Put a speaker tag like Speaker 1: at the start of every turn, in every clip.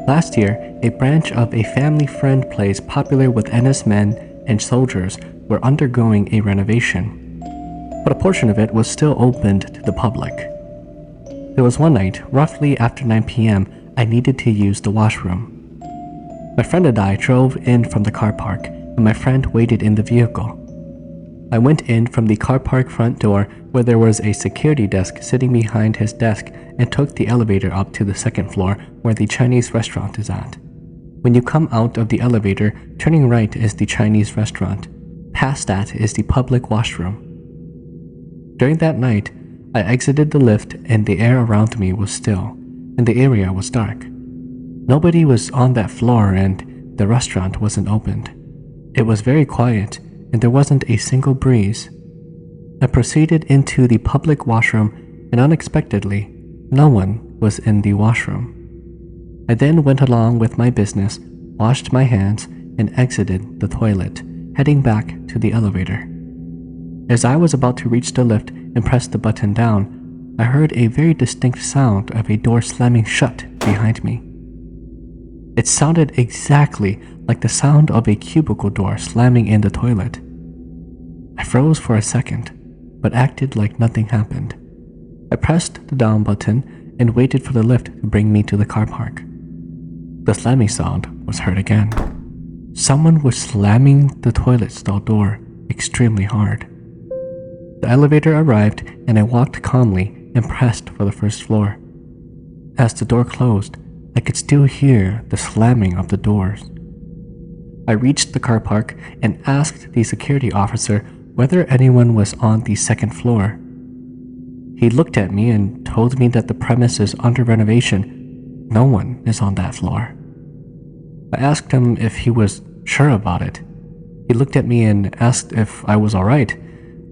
Speaker 1: Last year, a branch of a family friend place popular with NS men and soldiers were undergoing a renovation, but a portion of it was still opened to the public. There was one night, roughly after 9 p.m., I needed to use the washroom. My friend and I drove in from the car park, and my friend waited in the vehicle. I went in from the car park front door where there was a security desk sitting behind his desk and took the elevator up to the second floor where the Chinese restaurant is at. When you come out of the elevator, turning right is the Chinese restaurant. Past that is the public washroom. During that night, I exited the lift and the air around me was still, and the area was dark. Nobody was on that floor and the restaurant wasn't opened. It was very quiet and there wasn't a single breeze. I proceeded into the public washroom and unexpectedly, no one was in the washroom. I then went along with my business, washed my hands, and exited the toilet, heading back to the elevator. As I was about to reach the lift and press the button down, I heard a very distinct sound of a door slamming shut behind me. It sounded exactly like the sound of a cubicle door slamming in the toilet. I froze for a second, but acted like nothing happened. I pressed the down button and waited for the lift to bring me to the car park. The slamming sound was heard again. Someone was slamming the toilet stall door extremely hard. The elevator arrived and I walked calmly and pressed for the first floor. As the door closed, I could still hear the slamming of the doors. I reached the car park and asked the security officer whether anyone was on the second floor. He looked at me and told me that the premise is under renovation. No one is on that floor. I asked him if he was sure about it. He looked at me and asked if I was alright.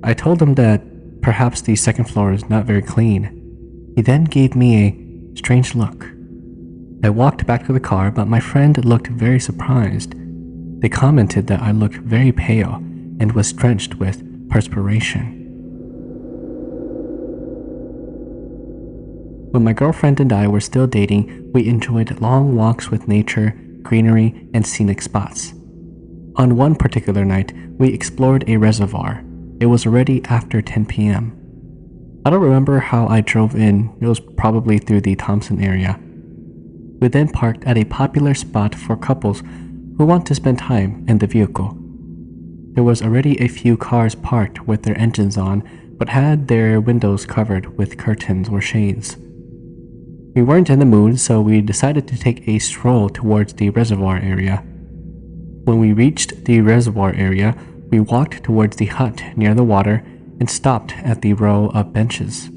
Speaker 1: I told him that perhaps the second floor is not very clean. He then gave me a strange look. I walked back to the car, but my friend looked very surprised. They commented that I looked very pale and was drenched with perspiration. When my girlfriend and I were still dating, we enjoyed long walks with nature, greenery, and scenic spots. On one particular night, we explored a reservoir. It was already after 10 p.m. I don't remember how I drove in. It was probably through the Thompson area. We then parked at a popular spot for couples who want to spend time in the vehicle. There was already a few cars parked with their engines on, but had their windows covered with curtains or shades. We weren't in the mood, so we decided to take a stroll towards the reservoir area. When we reached the reservoir area, we walked towards the hut near the water and stopped at the row of benches.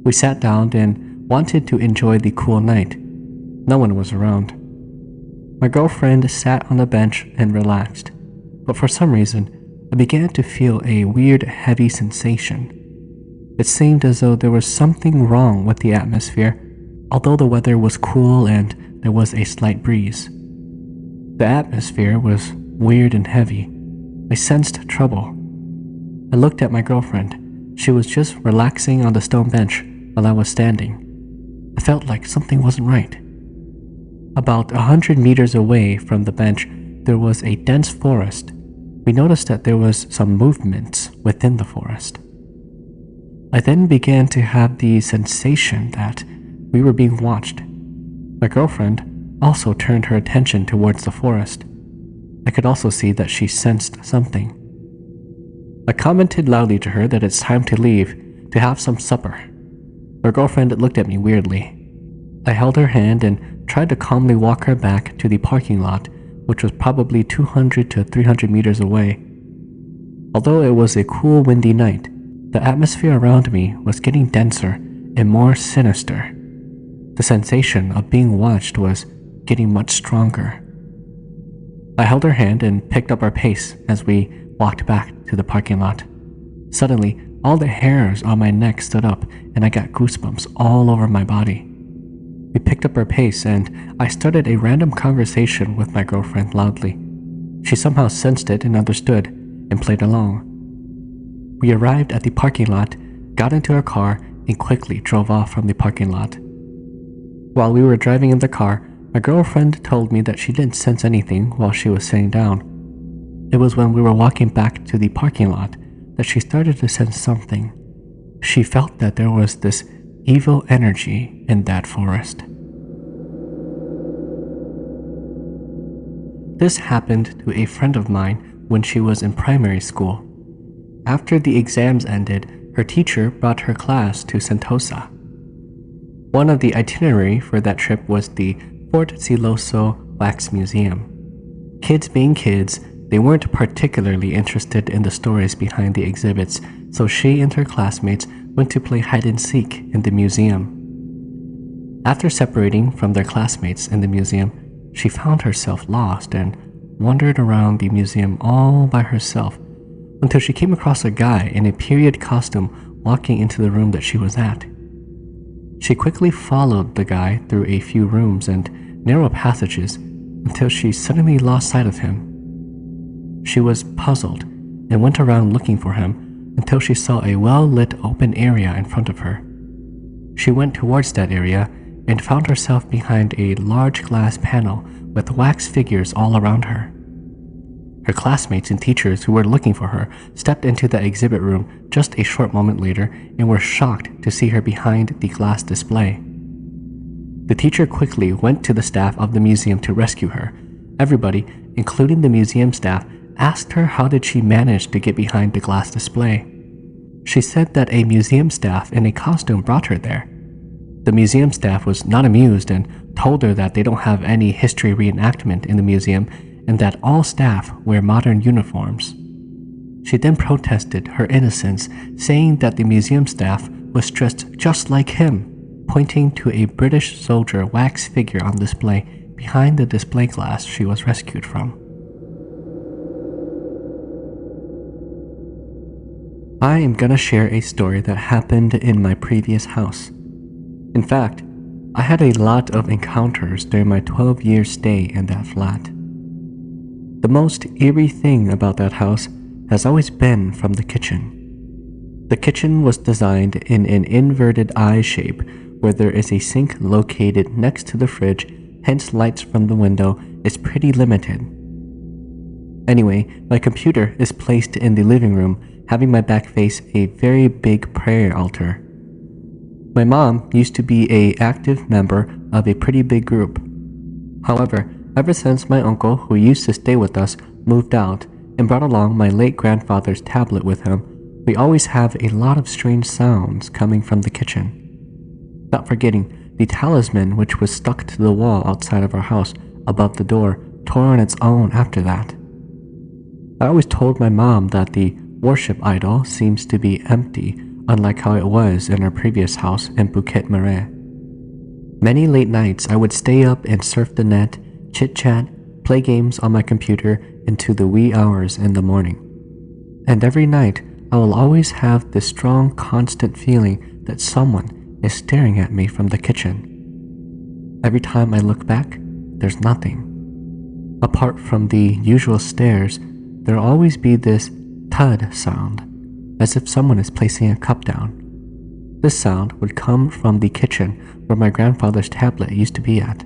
Speaker 1: We sat down and wanted to enjoy the cool night. No one was around. My girlfriend sat on the bench and relaxed, but for some reason, I began to feel a weird heavy sensation. It seemed as though there was something wrong with the atmosphere, although the weather was cool and there was a slight breeze. The atmosphere was weird and heavy. I sensed trouble. I looked at my girlfriend. She was just relaxing on the stone bench while I was standing. I felt like something wasn't right. About 100 meters away from the bench, there was a dense forest. We noticed that there was some movement within the forest. I then began to have the sensation that we were being watched. My girlfriend also turned her attention towards the forest. I could also see that she sensed something. I commented loudly to her that it's time to leave, to have some supper. My girlfriend looked at me weirdly. I held her hand and tried to calmly walk her back to the parking lot, which was probably 200 to 300 meters away. Although it was a cool, windy night, the atmosphere around me was getting denser and more sinister. The sensation of being watched was getting much stronger. I held her hand and picked up our pace as we walked back to the parking lot. Suddenly, all the hairs on my neck stood up and I got goosebumps all over my body. We picked up our pace and I started a random conversation with my girlfriend loudly. She somehow sensed it and understood and played along. We arrived at the parking lot, got into our car, and quickly drove off from the parking lot. While we were driving in the car, My girlfriend told me that she didn't sense anything while she was sitting down. It was when we were walking back to the parking lot that she started to sense something. She felt that there was this evil energy in that forest. This happened to a friend of mine when she was in primary school. After the exams ended, her teacher brought her class to Sentosa. One of the itinerary for that trip was the Fort Siloso Wax Museum. Kids being kids, they weren't particularly interested in the stories behind the exhibits, so she and her classmates went to play hide and seek in the museum. After separating from their classmates in the museum, she found herself lost and wandered around the museum all by herself until she came across a guy in a period costume walking into the room that she was at. She quickly followed the guy through a few rooms and narrow passages until she suddenly lost sight of him. She was puzzled and went around looking for him until she saw a well-lit open area in front of her. She went towards that area and found herself behind a large glass panel with wax figures all around her. Her classmates and teachers who were looking for her stepped into the exhibit room just a short moment later and were shocked to see her behind the glass display. The teacher quickly went to the staff of the museum to rescue her. Everybody, including the museum staff, asked her how did she manage to get behind the glass display. She said that a museum staff in a costume brought her there. The museum staff was not amused and told her that they don't have any history reenactment in the museum and that all staff wear modern uniforms. She then protested her innocence, saying that the museum staff was dressed just like him, pointing to a British soldier wax figure on display behind the display glass she was rescued from. I am gonna share a story that happened in my previous house. In fact, I had a lot of encounters during my 12-year stay in that flat. The most eerie thing about that house has always been from the kitchen. The kitchen was designed in an inverted I shape where there is a sink located next to the fridge, hence lights from the window is pretty limited. Anyway, my computer is placed in the living room, having my back face a very big prayer altar. My mom used to be an active member of a pretty big group. However, ever since my uncle, who used to stay with us, moved out and brought along my late grandfather's tablet with him, we always have a lot of strange sounds coming from the kitchen. Not forgetting the talisman which was stuck to the wall outside of our house above the door tore on its own after that. I always told my mom that the worship idol seems to be empty, unlike how it was in our previous house in Bukit Marais. Many late nights I would stay up and surf the net, chit-chat, play games on my computer into the wee hours in the morning. And every night I will always have this strong, constant feeling that someone is staring at me from the kitchen. Every time I look back, there's nothing. Apart from the usual stares, there'll always be this thud sound, as if someone is placing a cup down. This sound would come from the kitchen where my grandfather's tablet used to be at.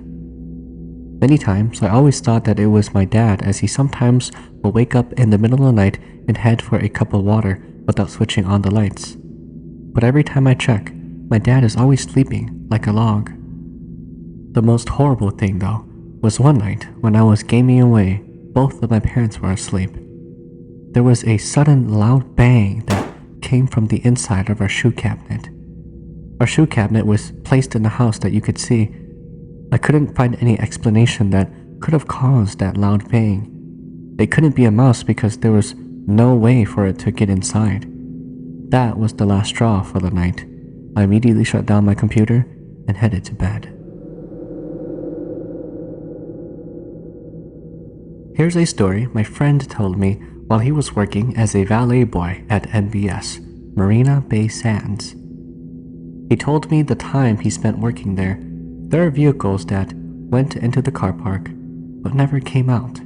Speaker 1: Many times I always thought that it was my dad, as he sometimes will wake up in the middle of the night and head for a cup of water without switching on the lights. But every time I check, my dad is always sleeping like a log. The most horrible thing though was one night when I was gaming away, both of my parents were asleep. There was a sudden loud bang that came from the inside of our shoe cabinet. Our shoe cabinet was placed in the house that you could see. I couldn't find any explanation that could have caused that loud bang. It couldn't be a mouse because there was no way for it to get inside. That was the last straw for the night. I immediately shut down my computer and headed to bed. Here's a story my friend told me while he was working as a valet boy at MBS, Marina Bay Sands. He told me the time he spent working there, there are vehicles that went into the car park but never came out.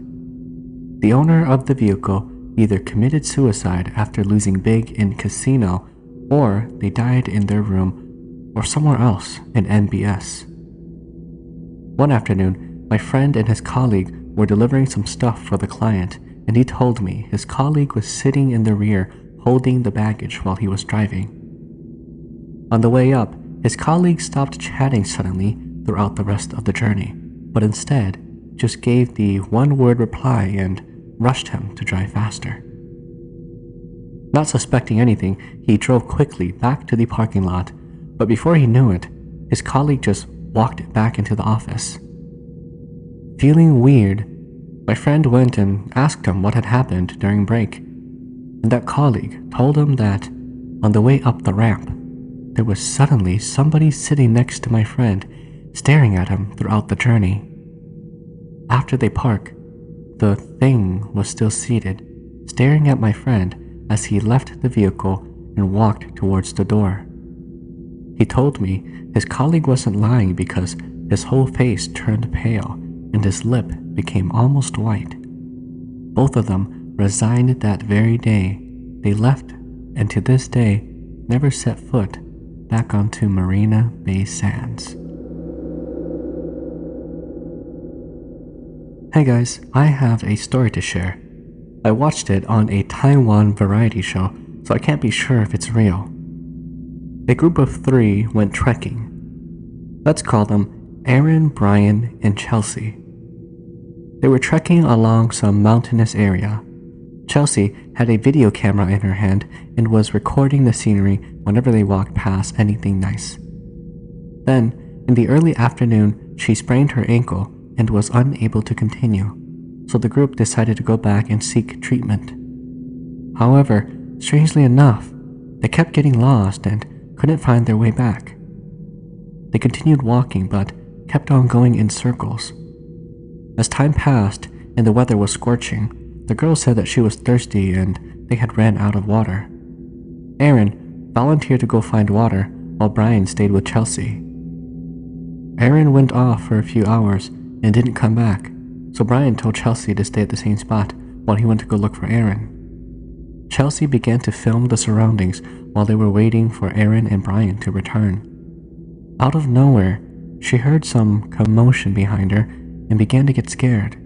Speaker 1: The owner of the vehicle either committed suicide after losing big in casino, or they died in their room or somewhere else in NBS. One afternoon, my friend and his colleague were delivering some stuff for the client, and he told me his colleague was sitting in the rear holding the baggage while he was driving. On the way up, his colleague stopped chatting suddenly throughout the rest of the journey, but instead just gave the one-word reply and rushed him to drive faster. Not suspecting anything, he drove quickly back to the parking lot, but before he knew it, his colleague just walked back into the office. Feeling weird, my friend went and asked him what had happened during break, and that colleague told him that on the way up the ramp, there was suddenly somebody sitting next to my friend, staring at him throughout the journey. After they parked, the thing was still seated, staring at my friend as he left the vehicle and walked towards the door. He told me his colleague wasn't lying because his whole face turned pale and his lip became almost white. Both of them resigned that very day. They left, and to this day, never set foot back onto Marina Bay Sands. Hey guys, I have a story to share. I watched it on a Taiwan variety show, so I can't be sure if it's real. A group of 3 went trekking. Let's call them Aaron, Brian, and Chelsea. They were trekking along some mountainous area. Chelsea had a video camera in her hand and was recording the scenery whenever they walked past anything nice. Then, in the early afternoon, she sprained her ankle and was unable to continue, so the group decided to go back and seek treatment. However, strangely enough, they kept getting lost and couldn't find their way back. They continued walking but kept on going in circles. As time passed and the weather was scorching, the girl said that she was thirsty and they had ran out of water. Aaron volunteered to go find water while Brian stayed with Chelsea. Aaron went off for a few hours and didn't come back, so Brian told Chelsea to stay at the same spot while he went to go look for Aaron. Chelsea began to film the surroundings while they were waiting for Aaron and Brian to return. Out of nowhere, she heard some commotion behind her and began to get scared.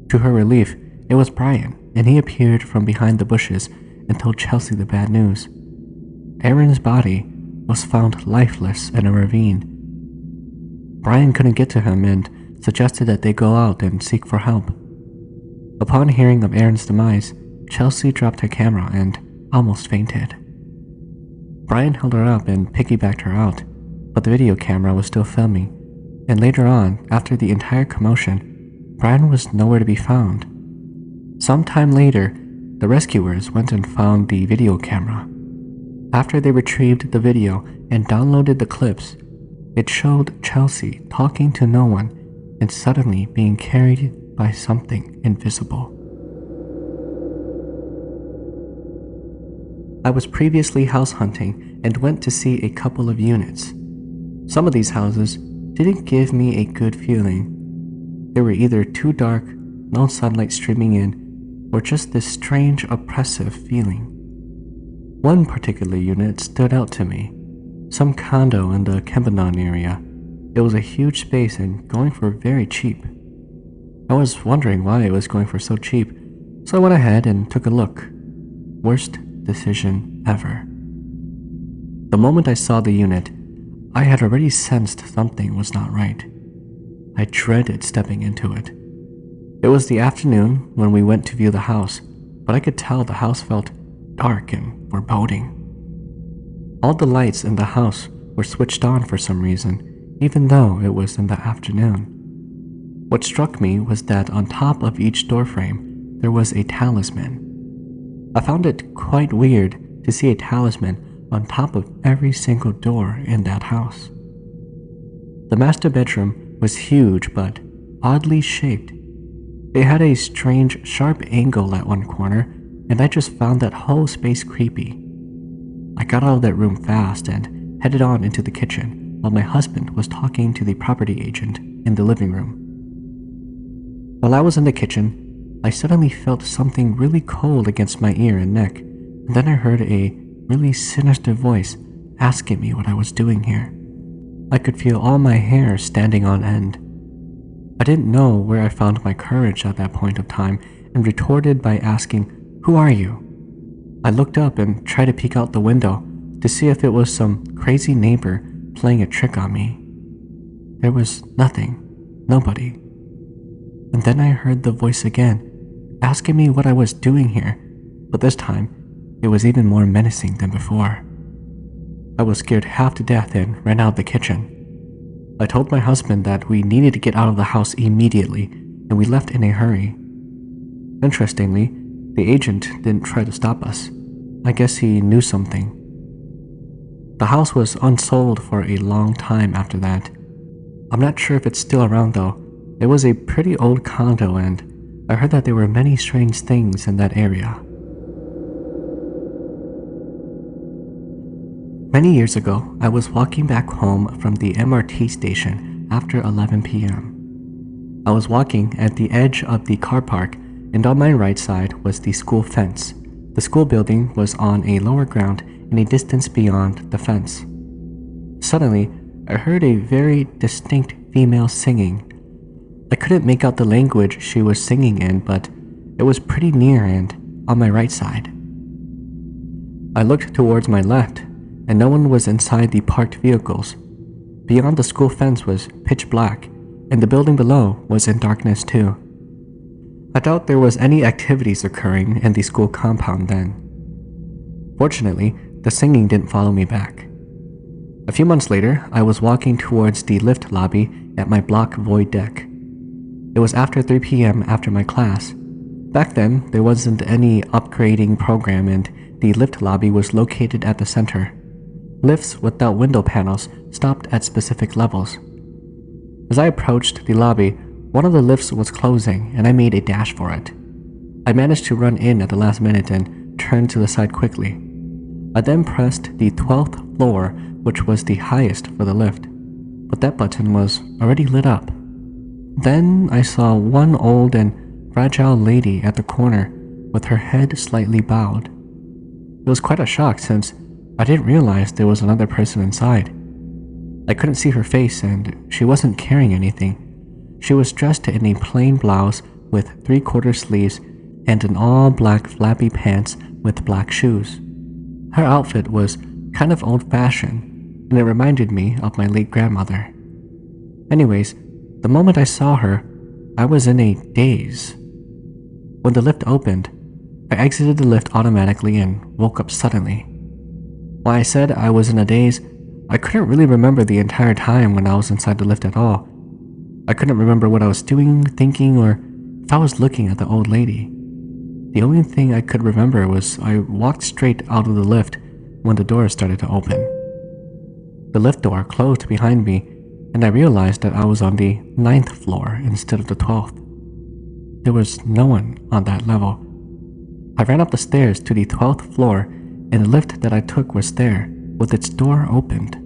Speaker 1: To her relief, it was Brian, and he appeared from behind the bushes and told Chelsea the bad news. Aaron's body was found lifeless in a ravine. Brian couldn't get to him and suggested that they go out and seek for help. Upon hearing of Aaron's demise, Chelsea dropped her camera and almost fainted. Brian held her up and piggybacked her out, but the video camera was still filming, and later on, after the entire commotion, Brian was nowhere to be found. Sometime later, the rescuers went and found the video camera. After they retrieved the video and downloaded the clips, it showed Chelsea talking to no one and suddenly being carried by something invisible. I was previously house hunting and went to see a couple of units. Some of these houses didn't give me a good feeling. They were either too dark, no sunlight streaming in, or just this strange oppressive feeling. One particular unit stood out to me, some condo in the Kembanon area. It was a huge space and going for very cheap. I was wondering why it was going for so cheap, so I went ahead and took a look. Worst decision ever. The moment I saw the unit, I had already sensed something was not right. I dreaded stepping into it. It was the afternoon when we went to view the house, but I could tell the house felt dark and foreboding. All the lights in the house were switched on for some reason, even though it was in the afternoon. What struck me was that on top of each doorframe, there was a talisman. I found it quite weird to see a talisman on top of every single door in that house. The master bedroom was huge but oddly shaped. It had a strange, sharp angle at one corner, and I just found that whole space creepy. I got out of that room fast and headed on into the kitchen while my husband was talking to the property agent in the living room. While I was in the kitchen, I suddenly felt something really cold against my ear and neck, and then I heard a really sinister voice asking me what I was doing here. I could feel all my hair standing on end. I didn't know where I found my courage at that point of time and retorted by asking, "Who are you?" I looked up and tried to peek out the window to see if it was some crazy neighbor playing a trick on me. There was nothing, nobody. And then I heard the voice again, asking me what I was doing here, but this time it was even more menacing than before. I was scared half to death and ran out of the kitchen. I told my husband that we needed to get out of the house immediately, and we left in a hurry. Interestingly, the agent didn't try to stop us. I guess he knew something. The house was unsold for a long time after that. I'm not sure if it's still around though. It was a pretty old condo, and I heard that there were many strange things in that area. Many years ago, I was walking back home from the MRT station after 11 p.m. I was walking at the edge of the car park, and on my right side was the school fence. The school building was on a lower ground in a distance beyond the fence. Suddenly, I heard a very distinct female singing. I couldn't make out the language she was singing in, but it was pretty near and on my right side. I looked towards my left, and no one was inside the parked vehicles. Beyond the school fence was pitch black, and the building below was in darkness too. I doubt there was any activities occurring in the school compound then. Fortunately, the singing didn't follow me back. A few months later, I was walking towards the lift lobby at my block void deck. It was after 3 p.m. after my class. Back then, there wasn't any upgrading program, and the lift lobby was located at the center. Lifts without window panels stopped at specific levels. As I approached the lobby, one of the lifts was closing, and I made a dash for it. I managed to run in at the last minute and turned to the side quickly. I then pressed the 12th floor, which was the highest for the lift, but that button was already lit up. Then I saw one old and fragile lady at the corner with her head slightly bowed. It was quite a shock since I didn't realize there was another person inside. I couldn't see her face, and she wasn't carrying anything. She was dressed in a plain blouse with 3/4 sleeves and an all-black flappy pants with black shoes. Her outfit was kind of old-fashioned, and it reminded me of my late grandmother. Anyways, the moment I saw her, I was in a daze. When the lift opened, I exited the lift automatically and woke up suddenly. While I said I was in a daze, I couldn't really remember the entire time when I was inside the lift at all. I couldn't remember what I was doing, thinking, or if I was looking at the old lady. The only thing I could remember was I walked straight out of the lift when the door started to open. The lift door closed behind me, and I realized that I was on the 9th floor instead of the 12th. There was no one on that level. I ran up the stairs to the 12th floor, and the lift that I took was there, with its door opened.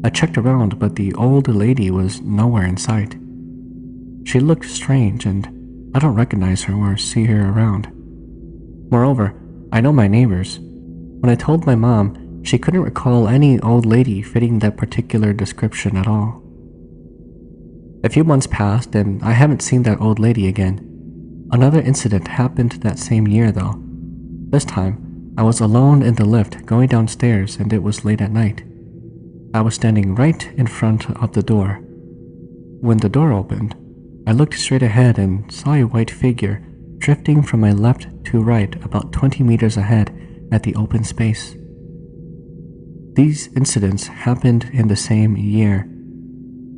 Speaker 1: I checked around, but the old lady was nowhere in sight. She looked strange, and I don't recognize her or see her around. Moreover, I know my neighbors. When I told my mom, she couldn't recall any old lady fitting that particular description at all. A few months passed, and I haven't seen that old lady again. Another incident happened that same year, though. This time, I was alone in the lift going downstairs, and it was late at night. I was standing right in front of the door. When the door opened, I looked straight ahead and saw a white figure drifting from my left to right about 20 meters ahead at the open space. These incidents happened in the same year.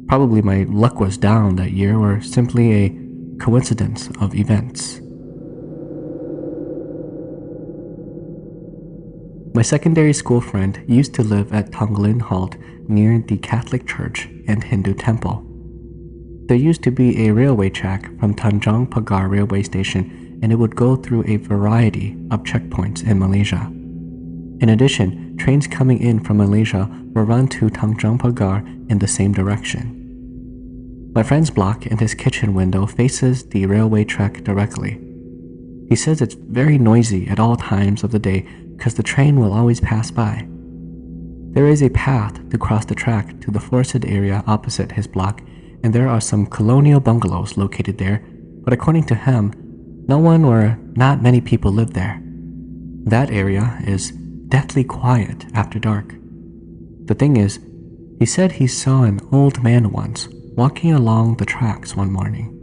Speaker 1: Probably my luck was down that year, or simply a coincidence of events. My secondary school friend used to live at Tonglin Halt near the Catholic Church and Hindu temple. There used to be a railway track from Tanjung Pagar railway station, and it would go through a variety of checkpoints in Malaysia. In addition, trains coming in from Malaysia were run to Tanjung Pagar in the same direction. My friend's block and his kitchen window faces the railway track directly. He says it's very noisy at all times of the day because the train will always pass by. There is a path to cross the track to the forested area opposite his block, and there are some colonial bungalows located there, but according to him, no one or not many people live there. That area is deathly quiet after dark. The thing is, he said he saw an old man once walking along the tracks one morning.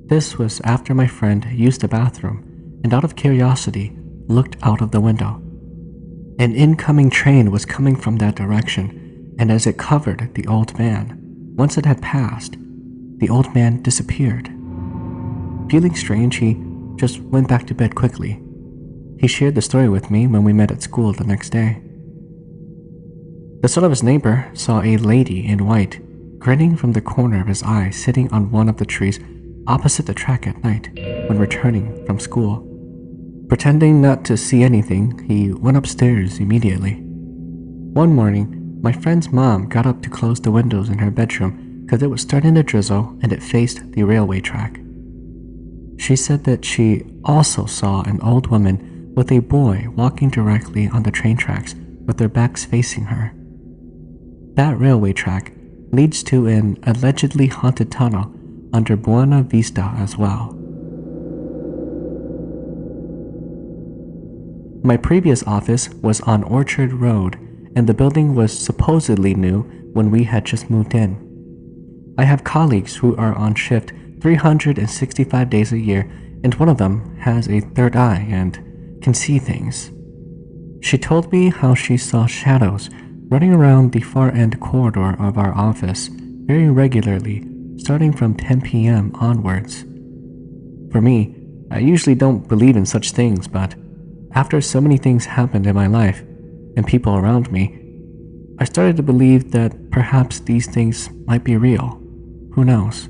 Speaker 1: This was after my friend used the bathroom and out of curiosity looked out of the window. An incoming train was coming from that direction, and as it covered the old man, once it had passed, the old man disappeared. Feeling strange, he just went back to bed quickly. He shared the story with me when we met at school the next day. The son of his neighbor saw a lady in white grinning from the corner of his eye sitting on one of the trees opposite the track at night when returning from school. Pretending not to see anything, he went upstairs immediately. One morning, my friend's mom got up to close the windows in her bedroom because it was starting to drizzle and it faced the railway track. She said that she also saw an old woman with a boy walking directly on the train tracks with their backs facing her. That railway track leads to an allegedly haunted tunnel under Buena Vista as well. My previous office was on Orchard Road, and the building was supposedly new when we had just moved in. I have colleagues who are on shift 365 days a year, and one of them has a third eye and can see things. She told me how she saw shadows running around the far end corridor of our office very regularly, starting from 10 p.m. onwards. For me, I usually don't believe in such things, but after so many things happened in my life and people around me, I started to believe that perhaps these things might be real. Who knows?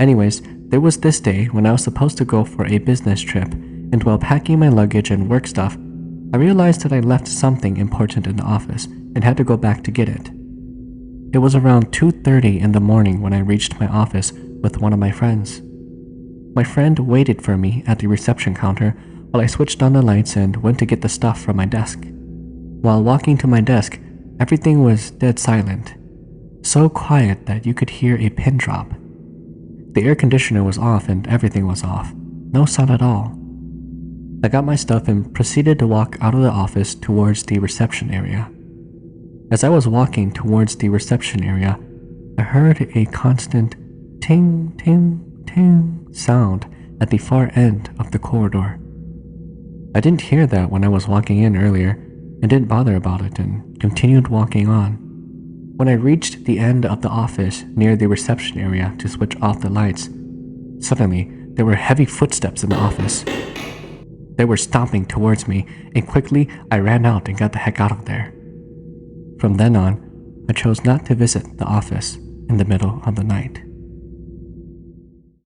Speaker 1: Anyways, there was this day when I was supposed to go for a business trip, and while packing my luggage and work stuff, I realized that I left something important in the office and had to go back to get it. It was around 2:30 in the morning when I reached my office with one of my friends. My friend waited for me at the reception counter while I switched on the lights and went to get the stuff from my desk. While walking to my desk, everything was dead silent, so quiet that you could hear a pin drop. The air conditioner was off and everything was off, no sound at all. I got my stuff and proceeded to walk out of the office towards the reception area. As I was walking towards the reception area, I heard a constant ting, ting, ting sound at the far end of the corridor. I didn't hear that when I was walking in earlier and didn't bother about it and continued walking on. When I reached the end of the office near the reception area to switch off the lights, suddenly there were heavy footsteps in the office. They were stomping towards me, and quickly I ran out and got the heck out of there. From then on, I chose not to visit the office in the middle of the night.